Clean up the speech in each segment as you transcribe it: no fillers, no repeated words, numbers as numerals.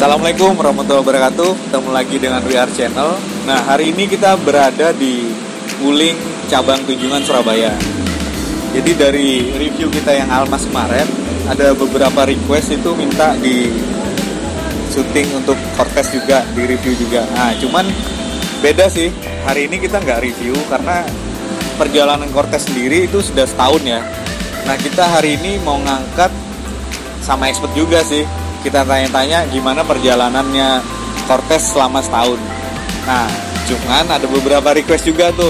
Assalamualaikum warahmatullahi wabarakatuh. Ketemu lagi dengan We Are Channel. Nah, hari ini kita berada di Wuling Cabang Tunjungan Surabaya. Jadi dari review kita yang Almas kemarin, ada beberapa request itu minta di syuting untuk Cortez juga, di review juga. Nah, cuman beda sih. Hari ini kita nggak review karena perjalanan Cortez sendiri itu sudah setahun ya. Nah, kita hari ini mau ngangkat sama expert juga sih. Kita tanya-tanya gimana perjalanannya Cortez selama setahun. Nah, cuman ada beberapa request juga tuh,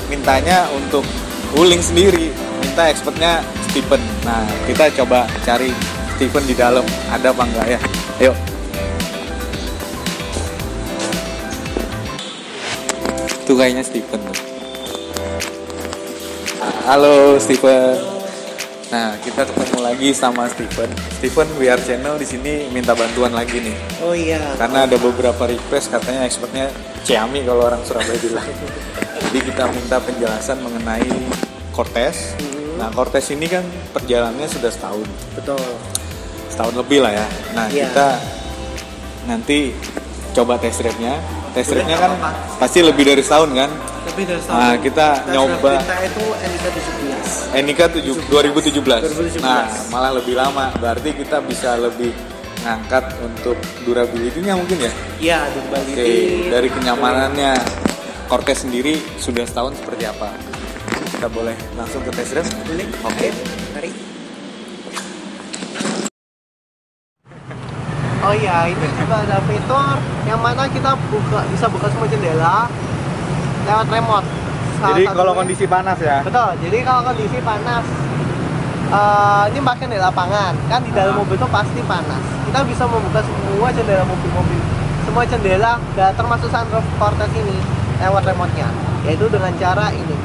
mintanya untuk Wuling sendiri, minta expertnya Stephen. Nah, kita coba cari Stephen di dalam, ada apa enggak ya? Ayo. Tuh kayaknya Stephen tuh. Halo Stephen. Nah, kita ketemu lagi sama Stephen. Stephen, We Are Channel di sini minta bantuan lagi nih. Oh iya. Karena ada beberapa request, katanya expertnya Ciami kalau orang Surabaya bilang. Jadi kita minta penjelasan mengenai Cortez. Nah, Cortez ini kan perjalanannya sudah setahun. Betul. Setahun lebih lah ya. Nah, Iya. kita nanti coba test drive-nya. Test drive-nya kan pasti lebih dari setahun kan? Lebih dari setahun. Nah, kita nyoba Kita itu NIK 17. NIK 2017. Nah, malah lebih lama. Berarti kita bisa lebih ngangkat untuk durability-nya mungkin ya? Iya, durability. Oke, dari kenyamanannya Cortez sendiri sudah setahun seperti apa? Kita boleh langsung ke test drive? Boleh? Oke. Mari. Oh iya, ini juga ada fitur yang mana kita bisa buka semua jendela lewat remote. Jadi kalau kondisi panas ya? Betul, jadi kalau kondisi panas, ini pakai di lapangan, kan di dalam mobil itu pasti panas. Kita bisa membuka semua jendela mobil-mobil, semua jendela, termasuk sunroof Cortez ini lewat remote-nya, yaitu dengan cara ini.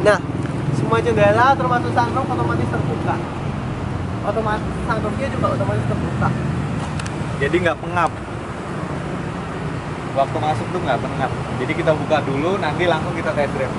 Nah, semua jendela termasuk sunroof otomatis terbuka. Otomatis sunroofnya juga otomatis terbuka. Jadi nggak pengap. Waktu masuk tuh nggak pengap. Jadi kita buka dulu, nanti langsung kita test drive.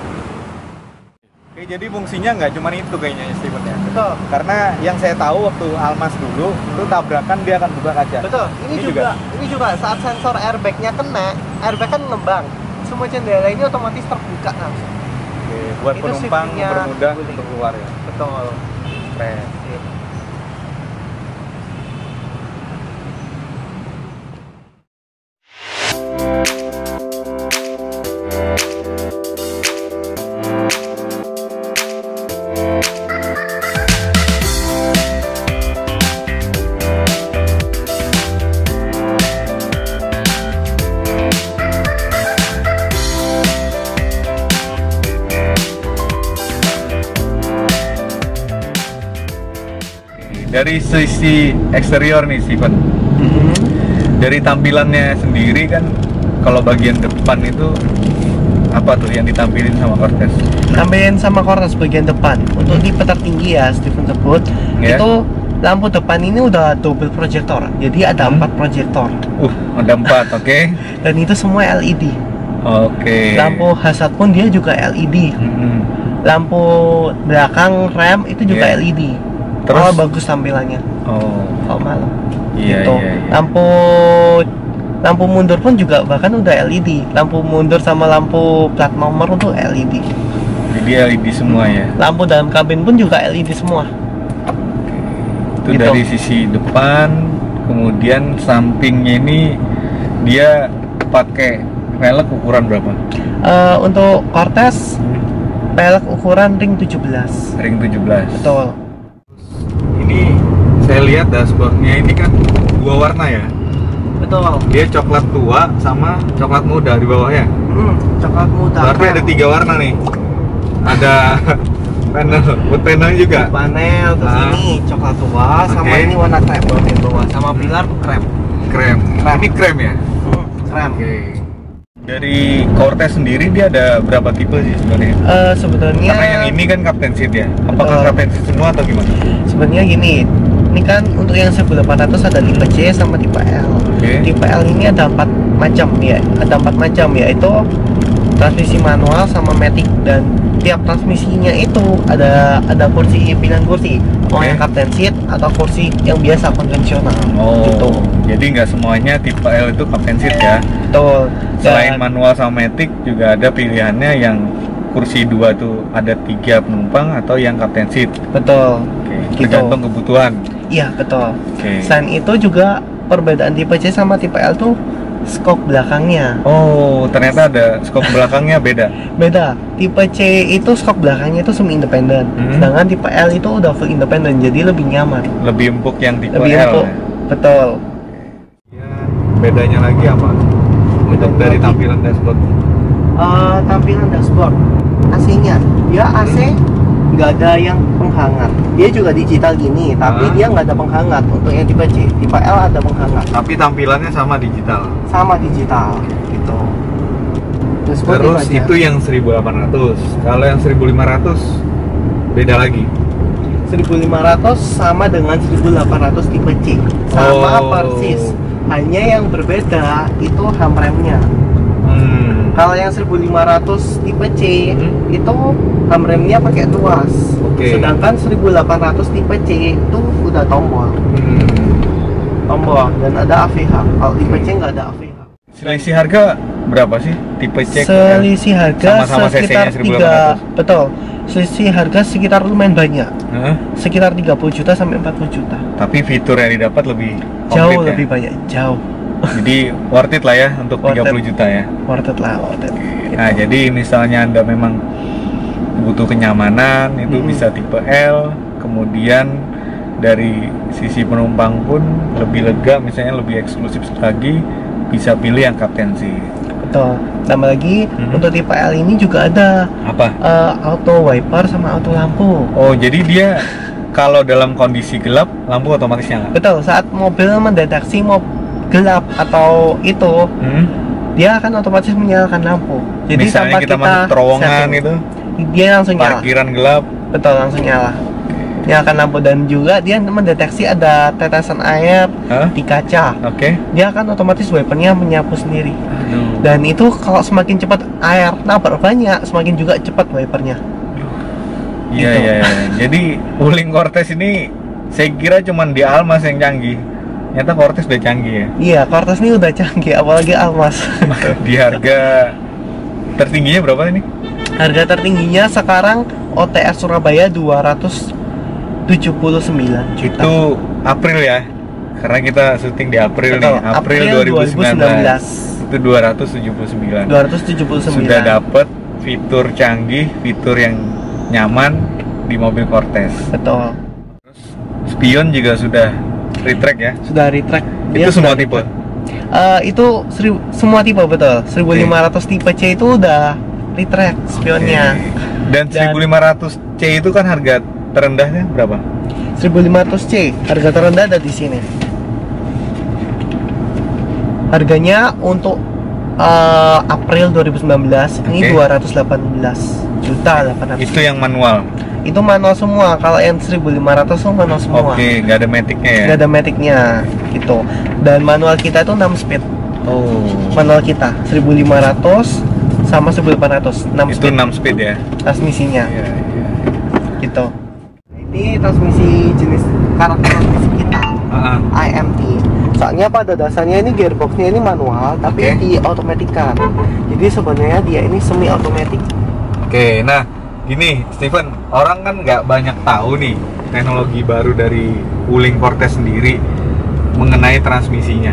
Oke, jadi fungsinya nggak cuma itu kayaknya Steven ya. Betul. Karena yang saya tahu waktu Almas dulu itu tabrakan dia akan buka kaca. Betul. Ini juga saat sensor airbagnya kena, airbag kan ngembang. Semua jendela ini otomatis terbuka langsung. Oke, buat Itu penumpang safety-nya bermudah Wuling. untuk keluar ya. Betul. Keren. Dari sisi eksterior nih Steven, dari tampilannya sendiri kan, kalau bagian depan itu apa tuh yang ditampilin sama Cortez? Tambahin sama Cortez bagian depan. Untuk tipe tertinggi ya, Stephen sebut, Yeah. itu lampu depan ini udah double proyektor. Jadi ada 4 proyektor. Ada 4, oke. Dan itu semua LED. Oke. Lampu hazard pun dia juga LED. Lampu belakang rem itu juga Yeah. LED. Terus? Oh, bagus tampilannya. Oh, Kalau malam. iya, Gitu. iya, iya. Lampu mundur pun juga bahkan udah LED. Lampu mundur sama lampu plat nomor itu LED. Jadi LED semua ya. Lampu dalam kabin pun juga LED semua. Itu Gitu. dari sisi depan, kemudian sampingnya ini dia pakai velg ukuran berapa? Untuk Cortez pelek ukuran ring 17. Ring 17. Betul. Ini saya lihat dashboardnya ini kan 2 warna ya. Betul. Dia coklat tua sama coklat muda di bawahnya. Coklat muda. Berarti ada 3 warna nih. Ada panel, wood panel juga. Panel terus ini coklat tua sama Oke. ini warna krem bagian bawah sama pilar krem. Krem. Ini krem ya. Krem. Oke. Dari Cortez sendiri dia ada berapa tipe sih sebenarnya? Sebenarnya Karena yang ini kan Captain Seat ya. Apakah Betul. Captain Seat semua atau gimana? sebenarnya gini. Ini kan untuk yang 1800 ada tipe C sama tipe L. Oke. Tipe L ini ada 4 macam ya. Ada 4 macam yaitu transmisi manual sama matic, dan tiap transmisinya itu ada kursi, pilihan kursi, mau yang captain seat atau kursi yang biasa konvensional. Gitu. Jadi nggak semuanya tipe L itu captain seat ya? Betul. Selain manual sama matic juga ada pilihannya yang kursi 2 tuh ada 3 penumpang atau yang captain seat. Betul. Gitu. Tergantung kebutuhan. Iya betul. Selain itu juga perbedaan tipe C sama tipe L tuh skop belakangnya. Oh, ternyata ada skop belakangnya beda. Beda. Tipe C itu skop belakangnya itu semi independen. Sedangkan tipe L itu udah full independen, jadi lebih nyaman. Lebih empuk yang tipe lebih L. Empuk. Ya? Betul. Ya, bedanya lagi apa? Untuk dari tampilan dashboard. Tampilan dashboard. AC-nya, dia AC nggak ada yang penghangat. Dia juga digital gini, tapi dia nggak ada penghangat. Untuk yang tipe C, tipe L ada penghangat. Tapi tampilannya sama digital. Sama digital, gitu. Terus itu yang 1800. Kalau yang 1500 beda lagi. 1500 sama dengan 1800 tipe C. Sama persis. Hanya yang berbeda itu handremnya. Kalau yang 1500 tipe C itu handremnya pakai tuas. Sedangkan 1800 tipe C itu udah tombol. Tombol dan ada AVH. Kalau tipe C nggak ada AVH. Selisih harga berapa sih tipe C? Selisih harga sama-sama sekitar 3, betul. Selisih harga sekitar lumayan banyak. Sekitar 30 juta sampai 40 juta. Tapi fitur yang didapat lebih jauh komplit, lebih banyak, jauh. Jadi worth it lah ya untuk 30 juta ya. Worth it lah, worth it. Nah, jadi misalnya Anda memang butuh kenyamanan, itu bisa tipe L. Kemudian dari sisi penumpang pun lebih lega, misalnya lebih eksklusif lagi, bisa pilih yang captain seat. Betul. Tambah lagi untuk tipe L ini juga ada apa? Auto wiper sama auto lampu. Oh, jadi dia kalau dalam kondisi gelap lampu otomatis nyala. Betul. Saat mobil mendeteksi gelap atau itu, dia akan otomatis menyalakan lampu. Jadi misalnya tanpa kita masuk terowongan setting, itu, dia langsung nyala. Parkiran gelap. Betul, langsung nyala. Nyalakan lampu dan juga dia mendeteksi ada tetesan air di kaca. Dia akan otomatis wipernya menyapu sendiri. Dan itu kalau semakin cepat air nabrak banyak, semakin juga cepat wipernya. Iya, gitu. Iya. Jadi Wuling Cortez ini saya kira cuman di Almas yang canggih. Ternyata Cortez udah canggih ya. Iya, Cortez ini udah canggih, apalagi Almas. Di harga tertingginya berapa ini? Harga tertingginya sekarang OTS Surabaya 279 juta. Itu April ya? Karena kita syuting di April. Betul, nih, April 2019. Itu 279. 279. Sudah dapat fitur canggih, fitur yang nyaman di mobil Cortez. Betul. Terus spion juga sudah retract ya? Sudah retract. Itu semua tipe? Itu semua tipe, betul. 1500 tipe C itu udah retract spionnya. Dan 1500 C itu kan harga terendahnya berapa? 1500 C harga terendah ada di sini. Harganya untuk April 2019 ini 218 juta 800. Itu yang manual? Itu manual semua. Kalau yang 1500 itu manual semua. Nggak ada maticnya ya? Nggak ada maticnya gitu. Dan manual kita itu 6 speed. Manual kita 1500 sama 1800 6 itu speed. 6 speed ya? Transmisinya. Iya. Gitu. Ini transmisi jenis karakteristik kita, IMT. Soalnya pada dasarnya ini gearboxnya ini manual, tapi diautomatikan. Jadi sebenarnya dia ini semi automatic. Nah gini Steven, orang kan nggak banyak tahu nih teknologi baru dari Wuling Cortez sendiri mengenai transmisinya.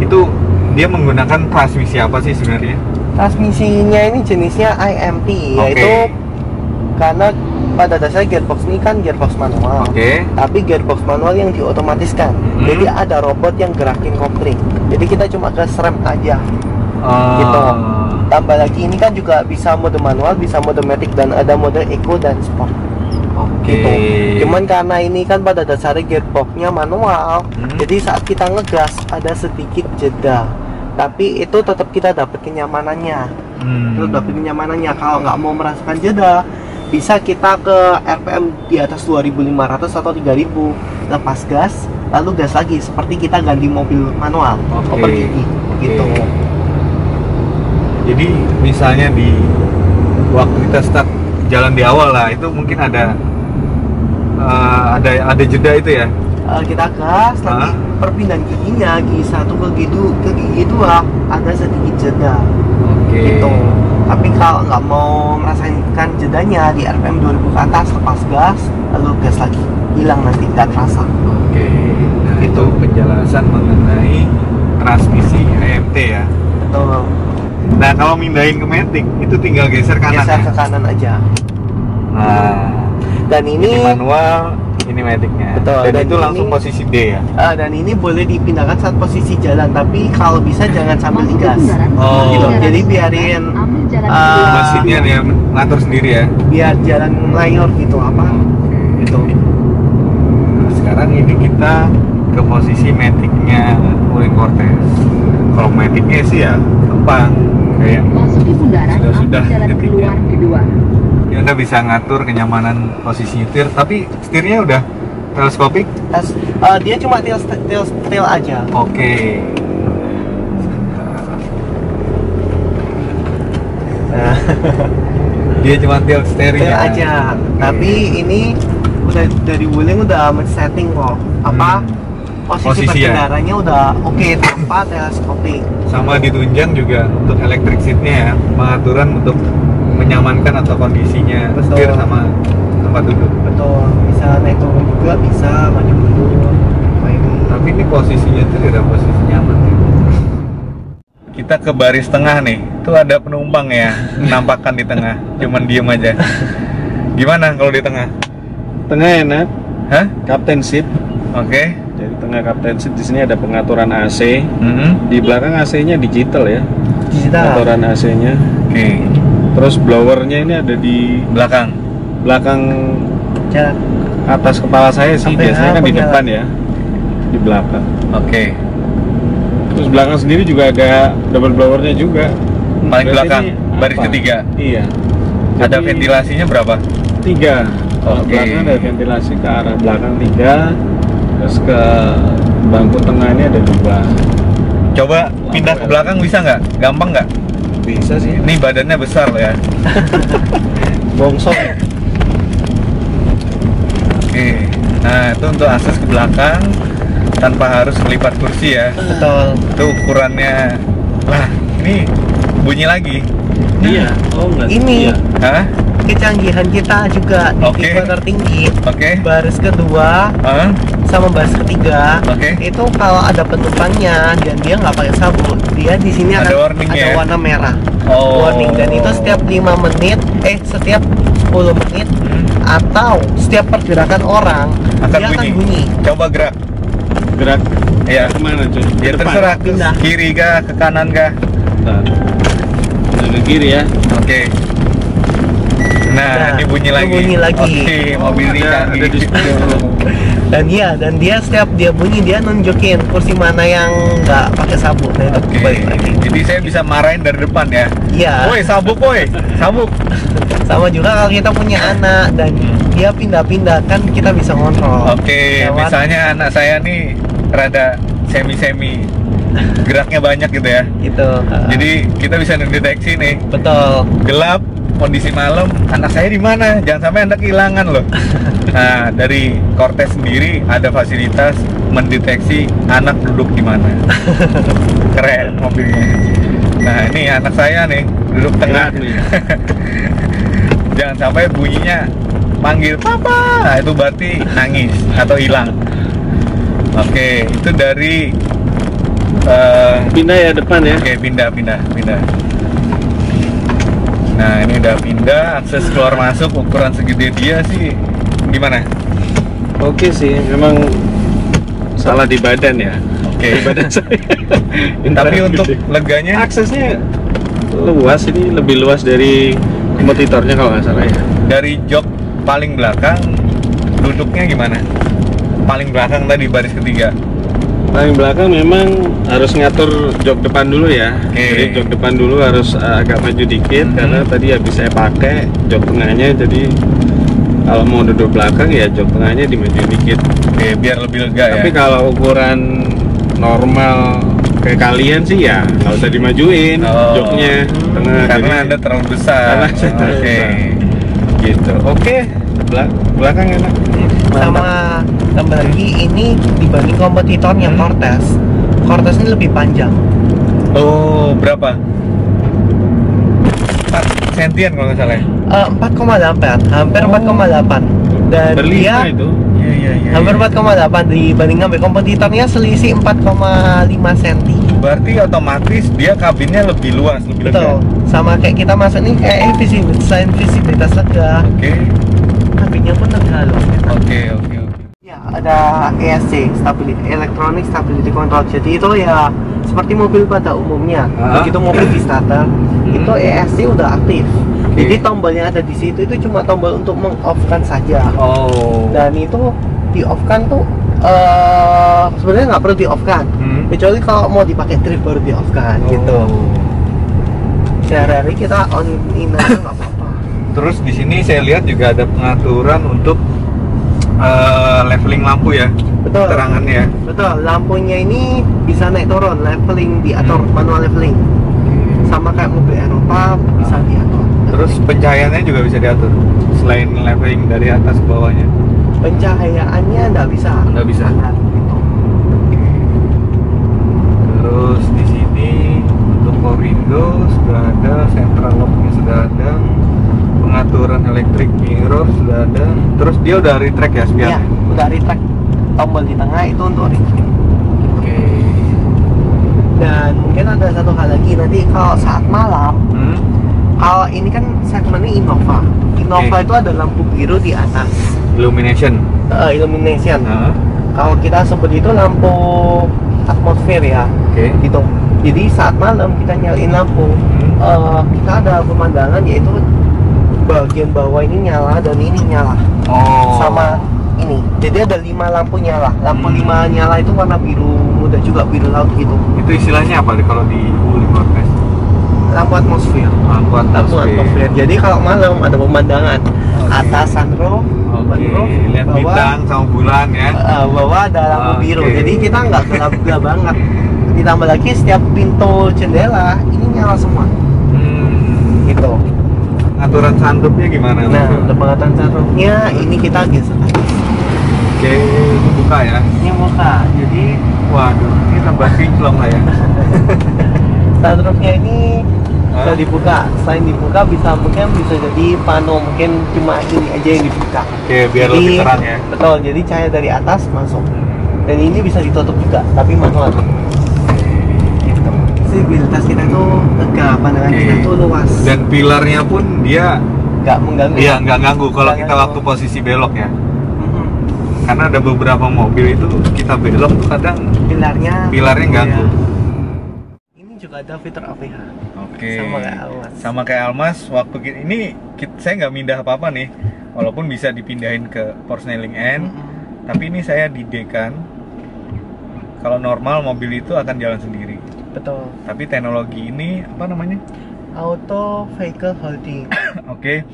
Itu dia menggunakan transmisi apa sih sebenarnya? Transmisinya ini jenisnya IMT, yaitu karena pada dasarnya gearbox ini kan gearbox manual, tapi gearbox manual yang diotomatiskan. Jadi ada robot yang gerakin kopling. Jadi kita cuma ke rem aja, gitu. Tambah lagi ini kan juga bisa mode manual, bisa mode matic, dan ada mode eco dan sport. Gitu. Cuman karena ini kan pada dasarnya gearboxnya manual, jadi saat kita ngegas ada sedikit jeda. Tapi itu tetap kita dapat kenyamanannya. Kalau nggak mau merasakan jeda, bisa kita ke RPM di atas 2500 atau 3000, lepas gas, lalu gas lagi seperti kita ganti mobil manual, over gigi, gitu. Jadi misalnya di waktu kita start jalan di awal lah, itu mungkin ada jeda itu ya. Kita gas, nanti perpindahan giginya G1 ke gigi 2 ada sedikit jeda. Oke. Gitu. Tapi kalau nggak mau merasakan jedanya di RPM 2000 ke atas, lepas gas, lalu gas lagi, hilang nanti, nggak terasa. Oke. Nah, itu penjelasan mengenai transmisi AMT ya. Betul. Nah, kalau mindahin ke Matic itu tinggal geser kanan. Geser ya? ke kanan aja. Nah, Dan ini manual, ini Matic-nya. Betul, Dan dan itu langsung ini- posisi D ya. dan ini boleh dipindahkan saat posisi jalan, tapi kalau bisa jangan sambil digas. Oh. Gitu. Jadi biarin Mesinnya dia ngatur sendiri ya. biar jalan layar gitu apa gitu. Nah, sekarang ini kita ke posisi Matic-nya Wuling Cortez. Kalau Matic-nya sih ya gampang, kayak Masuki bundaran, Sudah, ambil jalan detiknya. keluar kedua. ya Anda bisa ngatur kenyamanan posisi nyetir, tapi setirnya udah teleskopik. Dia cuma til aja. Oke. Nah, Dia cuma tilt steering til ya. aja. Tapi ini udah dari Wuling udah setting kok. Apa? Posisi Posisi ya? perkendaranya udah oke tanpa teleskopik. Sama ditunjang juga untuk electric seatnya ya, pengaturan untuk menyamankan atau kondisinya Betul. setir sama tempat duduk. Betul. Bisa naik turun juga, bisa maju mundur. Nah, ini. Tapi ini posisinya tuh ada posisi nyaman ya. Kita ke baris tengah nih, tuh ada penumpang ya, menampakkan di tengah, cuman diem aja. Gimana kalau di tengah? Tengah enak, Hah? captain seat. Oke. Jadi tengah captain seat di sini ada pengaturan AC. Mhm. Di belakang AC-nya digital ya. Digital. Pengaturan AC-nya. Oke. Terus blowernya ini ada di Belakang. belakang Jalan. atas kepala saya sih. Sampai Biasanya kan di apa depan ya. Di belakang. Oke. Terus belakang sendiri juga ada double blowernya juga. Paling Berarti belakang, ini baris apa? ketiga. Iya. Ada Jadi, ventilasinya berapa? 3. Kalau Oke. belakang ada ventilasi ke arah belakang 3. Terus ke bangku tengah ini ada 2. Coba pindah ke belakang bisa nggak? Gampang nggak? Bisa sih. Ini badannya besar loh ya. Bongsor. Oke. Nah, itu untuk akses ke belakang tanpa harus melipat kursi ya. Betul. Itu ukurannya. Lah, ini bunyi lagi. Iya. Oh enggak. Ini. Iya. Hah? Kecanggihan kita juga di Oke. tipe tertinggi. Oke. Baris kedua Hah? sama baris ketiga Oke. itu kalau ada penumpangnya dan dia nggak pakai sabuk, dia di sini Ada akan warning ada ya? warna merah. Oh. Warning, dan itu setiap 5 menit, setiap 10 menit atau setiap pergerakan orang Akan dia bunyi. akan bunyi. Coba gerak. Gerak Ya. kemana cuy? Ya Ke depan? terserah ke Pindah. kiri kah, ke kanan kah. Nah, ke kiri ya. Oke. Nah, ini bunyi itu lagi. bunyi lagi. Oke, mobil ini canggih. ada display. Dan dia setiap dia bunyi dia nunjukin kursi mana yang nggak pakai sabuk. Nah, itu Oke. balik lagi. Jadi saya bisa marahin dari depan ya. Iya. Woi, sabuk woi. Sabuk. Sama juga kalau kita punya anak dan dia pindah-pindah kan kita bisa ngontrol. Oke, Lewat- misalnya anak saya nih rada semi-semi geraknya banyak gitu ya. gitu. Jadi kita bisa mendeteksi nih, betul. gelap, kondisi malam, anak saya di mana? Jangan sampai Anda kehilangan loh. Nah, dari Cortez sendiri ada fasilitas mendeteksi anak duduk di mana. Keren mobilnya. Nah, ini anak saya nih duduk tengah. Enak nih. Jangan sampai bunyinya panggil papa, nah, itu berarti nangis atau hilang. Oke, itu dari Pindah ya depan ya. oke, pindah. Nah, ini udah pindah, akses keluar masuk ukuran segede dia sih gimana? Oke sih, memang salah di badan ya. Oke. Di badan saya. Tapi untuk Gede. leganya aksesnya luas, ini lebih luas dari kompetitornya kalau nggak salah ya. dari jok paling belakang duduknya gimana? Paling belakang tadi baris ketiga. Paling belakang memang harus ngatur jok depan dulu ya. Oke. Jadi jok depan dulu harus agak maju dikit karena tadi habis saya pakai jok tengahnya, jadi kalau mau duduk belakang ya jok tengahnya dimajuin dikit. Oke, biar lebih lega Tapi ya. kalau ukuran normal kayak kalian sih ya nggak usah dimajuin Oh. joknya tengah. Karena jadi- Anda terlalu besar. Karena saya terlalu Oke. besar. gitu. Oke, belakang enak. Sama tambah lagi ini dibanding kompetitornya Cortez ini lebih panjang. Oh, berapa? 4 sentian kalau nggak salah. 4,8, hampir 4,8. Dan Berlima dia itu. Iya. hampir 4,8 dibandingkan dengan kompetitornya selisih 4,5 cm. Berarti otomatis dia kabinnya lebih luas, lebih lega. Betul. Sama kayak kita masuk nih kayak selain visibilitas lega, Oke. kabinnya pun lega loh. Oke. Ya, ada ESC, Electronic Stability Control. Jadi itu ya seperti mobil pada umumnya. Begitu mobil di starter, itu ESC udah aktif. Jadi tombol yang ada di situ itu cuma tombol untuk meng-off-kan saja. Oh. Dan itu di-off-kan tuh sebenarnya nggak perlu di-off-kan. Kecuali kalau mau dipakai trip baru di-off-kan gitu. Sehari-hari kita on-in aja nggak apa-apa. Terus di sini saya lihat juga ada pengaturan untuk leveling lampu ya. Betul. Terangannya. Betul, lampunya ini bisa naik turun, leveling diatur, manual leveling. Sama kayak mobil Eropa bisa diatur. Terus pencahayaannya juga bisa diatur. Selain leveling dari atas ke bawahnya. Pencahayaannya nggak bisa. Nggak bisa. Gitu. Terus di sini untuk power window sudah ada, central locknya sudah ada, pengaturan electric mirror sudah ada. Terus dia udah retract ya Iya, spion? udah retract. Tombol di tengah itu untuk retract. Oke. Dan mungkin ada satu hal lagi nanti kalau saat malam, kalau ini kan segmennya Innova. Innova itu ada lampu biru di atas. Illumination. Illumination. Kalau kita sebut itu lampu atmosfer ya. Oke. Gitu. Jadi saat malam kita nyalain lampu, kita ada pemandangan yaitu bagian bawah ini nyala dan ini nyala. Oh. Sama ini. Jadi ada 5 lampu nyala. Lampu 5 nyala itu warna biru muda juga, biru laut gitu. Itu istilahnya apa kalau di Wuling Cortez? Lampu atmosfer. Lampu Lampu atmosfer. Jadi kalau malam ada pemandangan atas sunroof, sunroof, lihat bintang sama bulan ya. bawah ada lampu biru. Jadi kita nggak gelap-gelap banget. Ditambah lagi setiap pintu jendela ini nyala semua. Gitu. Aturan sunroofnya gimana? Nah, untuk pengaturan sunroofnya ini kita geser. Oke, itu buka ya. Ini buka. Jadi Waduh, ini tambah kinclong lah ya. sunroofnya ini bisa dibuka. Selain dibuka mungkin bisa jadi pano, mungkin cuma ini aja yang dibuka. Oke, biar lebih terang ya. Betul. Jadi cahaya dari atas masuk. Dan ini bisa ditutup juga, tapi manual. Gitu. Visibilitas kita tuh lega, pandangan kita tuh luas. Dan pilarnya pun dia nggak mengganggu. Iya, nggak ganggu kalau Nggak kita ganggu. waktu posisi belok ya. Karena ada beberapa mobil itu kita belok tuh kadang pilarnya ganggu. Ini juga ada fitur APH. Oke. Sama kayak Almas. Sama kayak Almas waktu ini saya nggak mindah apa-apa nih, walaupun bisa dipindahin ke Porsche-Snelling N, tapi ini saya di D kan. Kalau normal mobil itu akan jalan sendiri. Betul. Tapi teknologi ini apa namanya? Auto vehicle holding. Oke.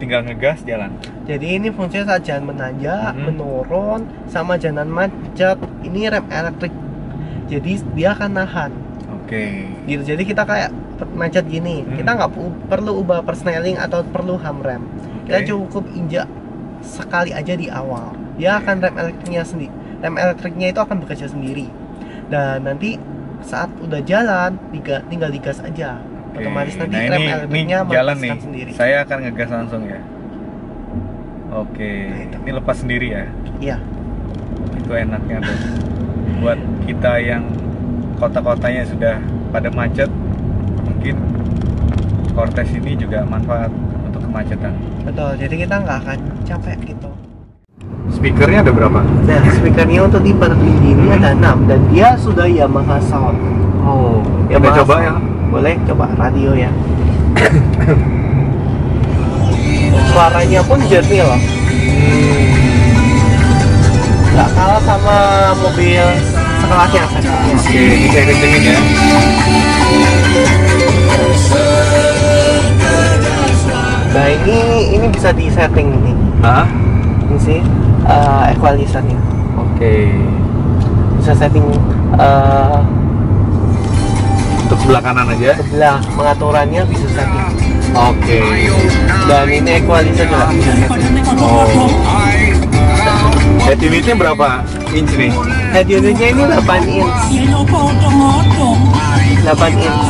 Tinggal ngegas jalan. Jadi ini fungsinya saat jalan menanjak, menurun, sama jalan macet. Ini rem elektrik. Jadi dia akan nahan. Oke. Gitu. Jadi kita kayak macet gini, kita nggak perlu ubah persneling atau perlu handrem. Kita cukup injak sekali aja di awal. Dia akan rem elektriknya sendiri. Rem elektriknya itu akan bekerja sendiri. Dan nanti saat udah jalan, tinggal digas aja. Otomatis nanti rem elektriknya jalan nih. sendiri. Saya akan ngegas langsung ya. Oke. Ini lepas sendiri ya. Iya. Itu enaknya tuh. Buat kita yang kota-kotanya sudah pada macet, mungkin Cortez ini juga manfaat untuk kemacetan. Betul. Jadi kita nggak akan capek gitu. Speakernya ada berapa? Nah, speakernya untuk tipe tertinggi ini ada 6 dan dia sudah Yamaha Sound. Oh, kita Yamaha coba Sound. ya. Boleh coba radio ya. Suaranya pun jernih loh. Nggak kalah sama mobil sekelasnya segmennya. Oke, ini saya kencengin ya. Nah ini bisa di setting ini. Hah? Ini sih equalizernya. Oke. Bisa setting Untuk sebelah kanan aja. sebelah pengaturannya bisa setting. Oke. Dan ini equalizer juga. Oh. Head unitnya berapa inch nih? Head unitnya ini 8 inch. 8 inch.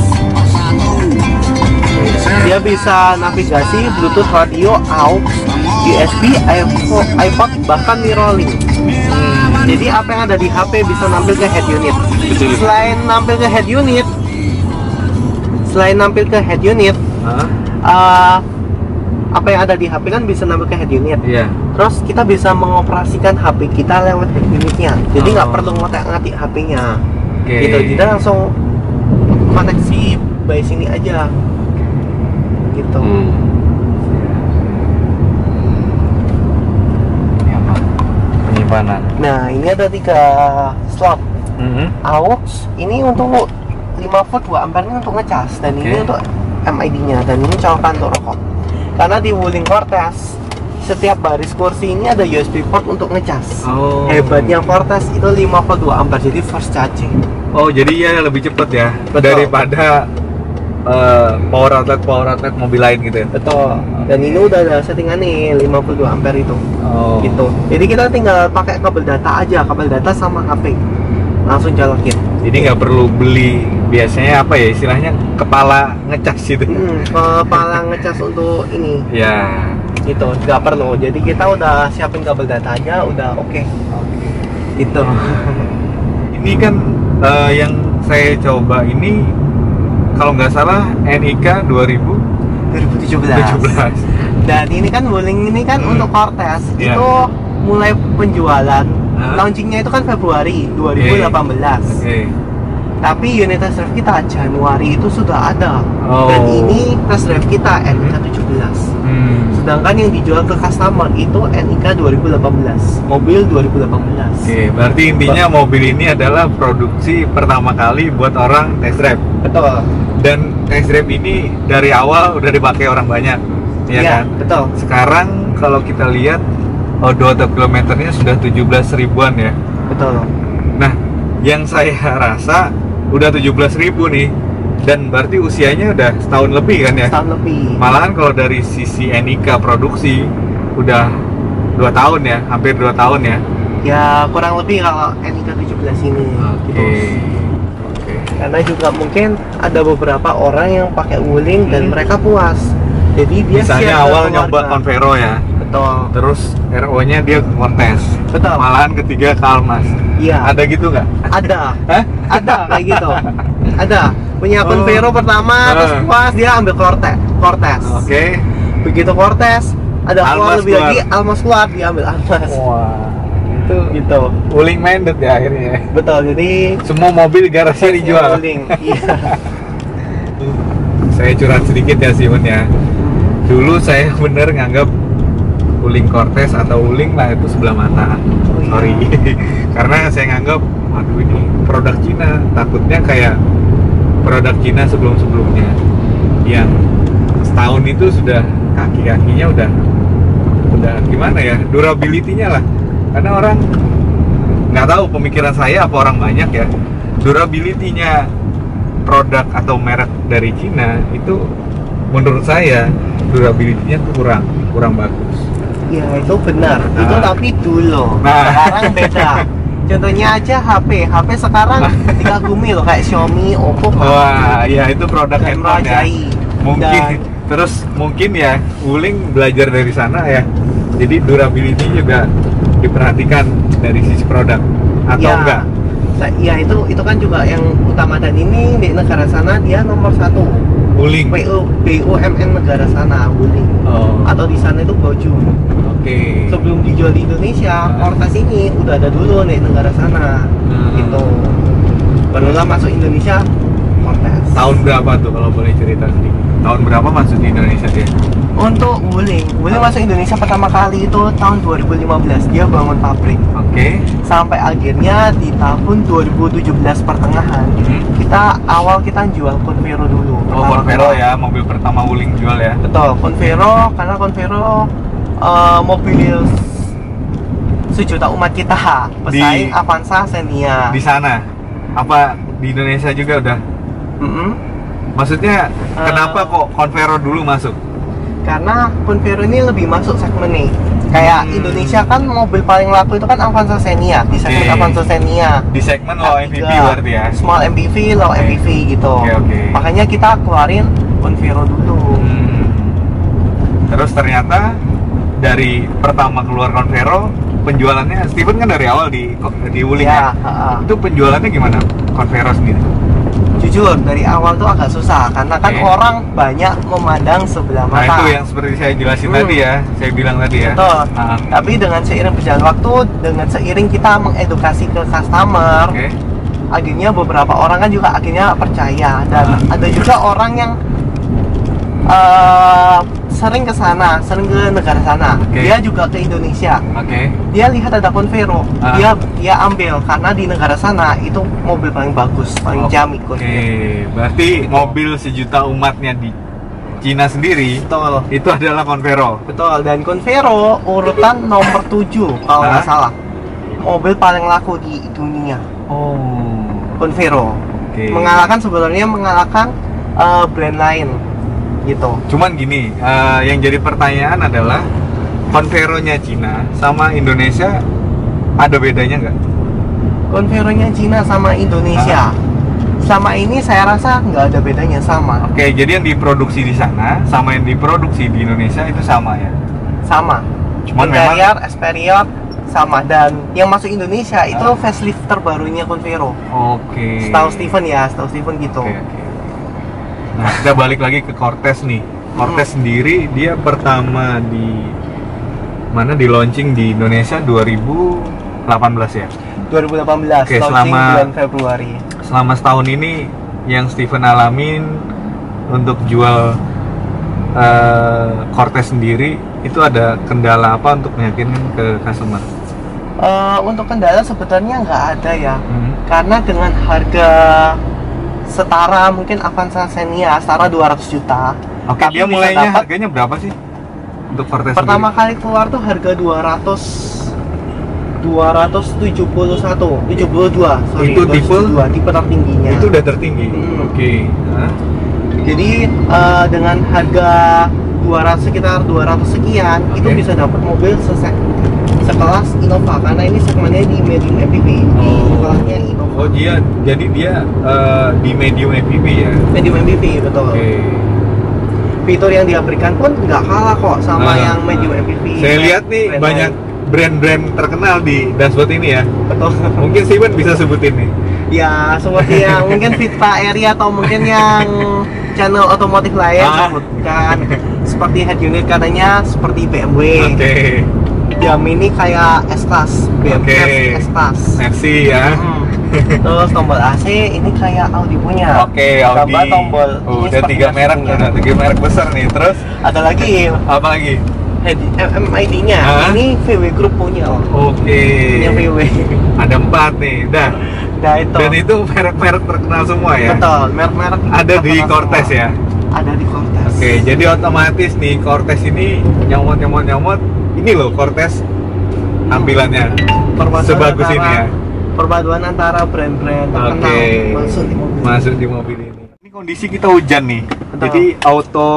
Dia bisa navigasi, Bluetooth, radio, aux, USB, iPod, bahkan mirroring. Jadi apa yang ada di HP bisa nampil ke head unit. Betul. Selain nampil ke head unit, apa yang ada di HP kan bisa nampil ke head unit. Iya. Terus kita bisa mengoperasikan HP kita lewat head unitnya. Jadi nggak perlu ngotak-ngatik HP-nya. Oke. Gitu. Kita langsung koneksi by sini aja. Gitu. Ini apa? Penyimpanan. Nah, ini ada 3 slot. AUX ini untuk 5 volt 2 ampere ini untuk ngecas, dan ini untuk MID-nya, dan ini colokan untuk rokok. Karena di Wuling Cortez setiap baris kursi ini ada USB port untuk ngecas. Hebatnya Cortez itu 5 volt 2 ampere, jadi fast charging. Oh, jadi ya lebih cepat ya. Betul. Daripada power outlet mobil lain gitu ya. Betul. Dan ini udah ada settingan nih 52 ampere itu. Oh. Gitu. Jadi kita tinggal pakai kabel data aja, kabel data sama HP. Langsung jalokin. Jadi nggak perlu beli, biasanya apa ya istilahnya, kepala ngecas gitu. Kepala ngecas untuk ini. Ya. Gitu, nggak perlu. Jadi kita udah siapin kabel data aja, udah oke. Gitu. Ini kan yang saya coba ini kalau nggak salah NIK 2017. Dan ini kan Wuling ini kan untuk Cortez itu mulai penjualan launchingnya itu kan Februari 2018. Tapi unit test drive kita Januari itu sudah ada. Dan ini test drive kita NIK 17. Sedangkan yang dijual ke customer itu NIK 2018, mobil 2018. Oke, berarti intinya mobil ini adalah produksi pertama kali buat orang test drive. Betul. Dan test drive ini dari awal udah dipakai orang banyak, ya kan? Betul. Sekarang kalau kita lihat odometer kilometernya sudah 17 ribuan ya. Betul. Nah, yang saya rasa udah 17.000 nih, dan berarti usianya udah setahun lebih kan ya? Setahun lebih. Malahan kalau dari sisi NIK produksi udah 2 tahun ya, hampir 2 tahun ya. Ya kurang lebih kalau NIK 17 ini. Oke. Karena juga mungkin ada beberapa orang yang pakai Wuling dan mereka puas. Jadi dia misalnya share ke awal keluarga. nyoba Convero ya. Betul. Terus RO-nya dia Cortez. Betul. Malahan ketiga ke Almas. Iya. Ada gitu nggak? Ada. Hah? Ada kayak gitu. Ada. Punya Convero pertama, terus puas dia ambil Cortez. Oke. Begitu Cortez, ada keluar Almas lebih keluar. lagi, Almas keluar, dia ambil Almas. Wah. Itu Gitu. Wuling minded ya akhirnya. Betul. Jadi Semua mobil garasinya dijual. Wuling. Iya. Saya curhat sedikit ya Simon ya. Dulu saya bener nganggap Wuling Cortez atau Wuling lah itu sebelah mata. Sorry. Karena saya nganggap, waduh ini produk Cina. Takutnya kayak produk Cina sebelum-sebelumnya yang setahun itu sudah kaki-kakinya udah gimana ya, durability-nya lah. Karena orang nggak tahu, pemikiran saya apa orang banyak ya, durability-nya produk atau merek dari Cina itu menurut saya durability-nya kurang bagus. Ya itu benar. Itu tapi dulu. Sekarang beda. Contohnya aja HP sekarang dikagumi loh, kayak Xiaomi, Oppo. Wah, ya itu produk dan handphone ya. merajai. Mungkin terus mungkin ya Wuling belajar dari sana ya. Jadi durability juga diperhatikan dari sisi produk atau ya, enggak? Ya itu kan juga yang utama, dan ini di negara sana dia nomor 1. Wuling. BUMN negara sana, Wuling. Atau di sana itu Boju. Oke. Sebelum dijual di Indonesia, Cortez ini udah ada dulu nih negara sana. Gitu. Barulah masuk Indonesia Cortez. Tahun berapa tuh kalau boleh cerita sedikit? Tahun berapa masuk di Indonesia dia? Untuk Wuling masuk Indonesia pertama kali itu tahun 2015, dia bangun pabrik. Oke. Sampai akhirnya di tahun 2017 pertengahan, kita jual Convero dulu. Convero ya, mobil pertama Wuling jual ya. Betul, Convero, karena Convero mobil sejuta umat kita, pesaing Avanza, Xenia. Di sana? Apa di Indonesia juga udah? Maksudnya kenapa kok Convero dulu masuk? Karena Convero ini lebih masuk segmen nih. Kayak Indonesia kan mobil paling laku itu kan Avanza Xenia, di segmen Avanza Xenia. Di segmen low MPV berarti ya? Small MPV, low MPV gitu. Makanya kita keluarin Convero dulu. Terus ternyata dari pertama keluar Convero, penjualannya Steven kan dari awal di Wuling ya? Itu penjualannya gimana Convero sendiri? Jujur dari awal tuh agak susah karena kan orang banyak memandang sebelah mata. Nah itu yang seperti saya jelasin tadi ya, saya bilang tadi ya. Betul. Tapi dengan seiring berjalan waktu, dengan seiring kita mengedukasi ke customer, akhirnya beberapa orang kan juga akhirnya percaya dan ada juga orang yang sering ke sana, sering ke negara sana. Dia juga ke Indonesia. Dia lihat ada Convero, dia ambil karena di negara sana itu mobil paling bagus, paling jamin. Berarti mobil sejuta umatnya di Cina sendiri, itu adalah Convero. Betul, dan Convero urutan nomor 7 kalau nggak salah. Mobil paling laku di dunia. Convero. Mengalahkan brand lain. Gitu. Cuman gini, yang jadi pertanyaan adalah Convero-nya Cina sama Indonesia ada bedanya nggak? Convero-nya Cina sama Indonesia, sama ini saya rasa nggak ada bedanya, sama. Jadi yang diproduksi di sana sama yang diproduksi di Indonesia itu sama ya? Sama. Cuman interior, exterior sama, dan yang masuk Indonesia itu facelift terbarunya Convero. Setahu Steven gitu. Nah, kita balik lagi ke Cortez nih. Cortez sendiri dia pertama di launching di Indonesia 2018 ya? 2018, launching bulan Februari. Selama setahun ini yang Steven alamin untuk jual Cortez sendiri itu ada kendala apa untuk meyakinkan ke customer? Untuk kendala sebenarnya nggak ada ya, karena dengan harga setara mungkin Avanza Xenia setara 200 juta. Dia mulainya harganya berapa sih untuk Cortez pertama sendiri? kali keluar tuh harga 272, sorry, itu tipe tertingginya. Itu udah tertinggi. Jadi dengan harga sekitar 200 sekian itu bisa dapat mobil sekelas Innova, karena ini segmennya di medium MPV. Kelasnya Innova. Jadi dia di medium MPV ya? Medium MPV, betul. Fitur yang dia berikan pun nggak kalah kok sama yang medium MPV. Saya lihat nih banyak brand-brand terkenal di dashboard ini ya. Betul. Mungkin Steven bisa sebutin nih. Ya, seperti yang mungkin Vita Area atau mungkin yang channel otomotif lain sebutkan. Seperti head unit katanya seperti BMW. Jam ini kayak S-Class, BMW S-Class. Mercy ya. Terus tombol AC ini kayak Audi punya. Audi. Tambah tombol. Udah 3 merek, udah 3 merek besar nih. Terus ada lagi. Apa lagi? MID-nya. Ini VW Group punya. Punya VW. Ada 4 nih. Dah. Itu. Dan itu merek-merek terkenal semua ya. Betul, merek-merek ada di Cortez semua. Ya. Ada di Cortez. Jadi otomatis nih Cortez ini nyomot. Ini loh Cortez tampilannya sebagus ini ya. Perpaduan antara brand-brand terkenal masuk di mobil ini. Ini kondisi kita hujan nih. Jadi auto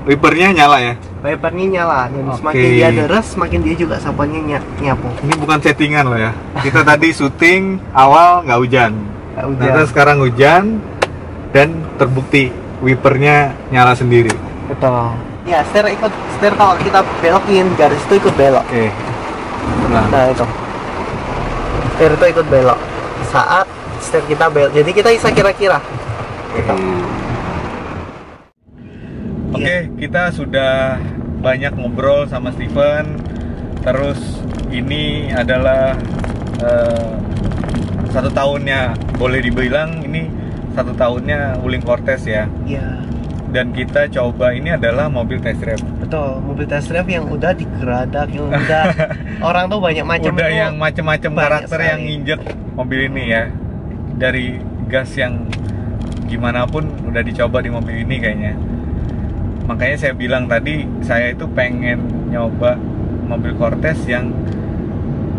wipernya nyala ya. Wipernya nyala, dan semakin dia deres, semakin dia juga sapuannya nyapu. Ini bukan settingan loh ya. Kita tadi syuting awal nggak hujan. Ternyata sekarang hujan dan terbukti wipernya nyala sendiri. Betul. Ya, setir kalau kita belokin, garis itu ikut belok. Nah itu. Setir itu ikut belok saat setir kita belok. Jadi kita bisa kira-kira. Kita sudah banyak ngobrol sama Steven. Terus ini adalah 1 tahunnya, boleh dibilang ini 1 tahunnya Wuling Cortez ya. Iya. Dan kita coba, ini adalah mobil test drive. Betul, mobil test drive yang udah digeradak, yang udah orang tuh banyak macam. Udah yang macam-macam karakter sekali. yang nginjek mobil ini ya. Dari gas yang gimana pun udah dicoba di mobil ini kayaknya. Makanya saya bilang tadi, saya itu pengen nyoba mobil Cortez yang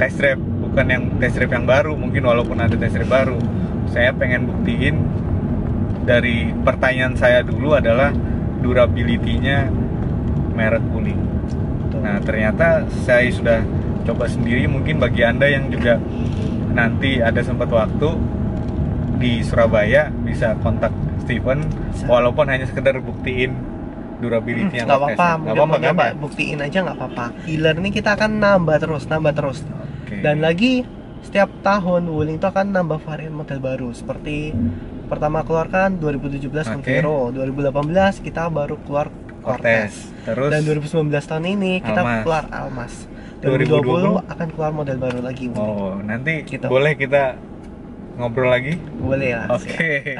test drive, bukan yang test drive yang baru. Mungkin walaupun ada test drive baru, saya pengen buktiin dari pertanyaan saya dulu adalah durability-nya merek Wuling. Nah, ternyata saya sudah coba sendiri. Mungkin bagi Anda yang juga nanti ada sempat waktu di Surabaya bisa kontak Steven, walaupun hanya sekedar buktiin durability yang nggak apa-apa, mau nyoba kan? buktiin aja nggak apa-apa. Dealer ini kita akan nambah terus. Okay. Dan lagi setiap tahun Wuling itu akan nambah varian model baru. Seperti pertama keluarkan 2017 Convero, 2018 kita baru keluar Cortez. Terus Dan 2019 tahun ini kita Almas. keluar Almas. 2020 akan keluar model baru lagi. Oh, nanti Gitu. boleh kita ngobrol lagi? Boleh lah. Oke.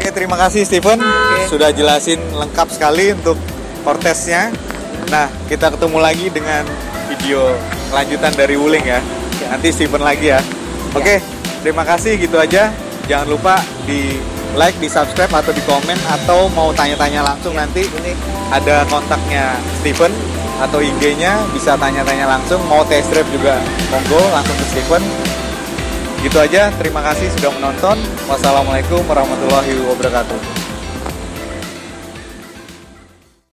Oke, terima kasih Steven sudah jelasin lengkap sekali untuk Cortez-nya. Nah, kita ketemu lagi dengan video lanjutan dari Wuling ya. Nanti Steven lagi ya. Oke, terima kasih, gitu aja. Jangan lupa di like, di subscribe atau di komen, atau mau tanya-tanya langsung nanti Boleh. ada kontaknya Steven atau IG-nya, bisa tanya-tanya langsung. Mau test drive juga monggo langsung ke Steven. Gitu aja, terima kasih sudah menonton. Wassalamualaikum warahmatullahi wabarakatuh.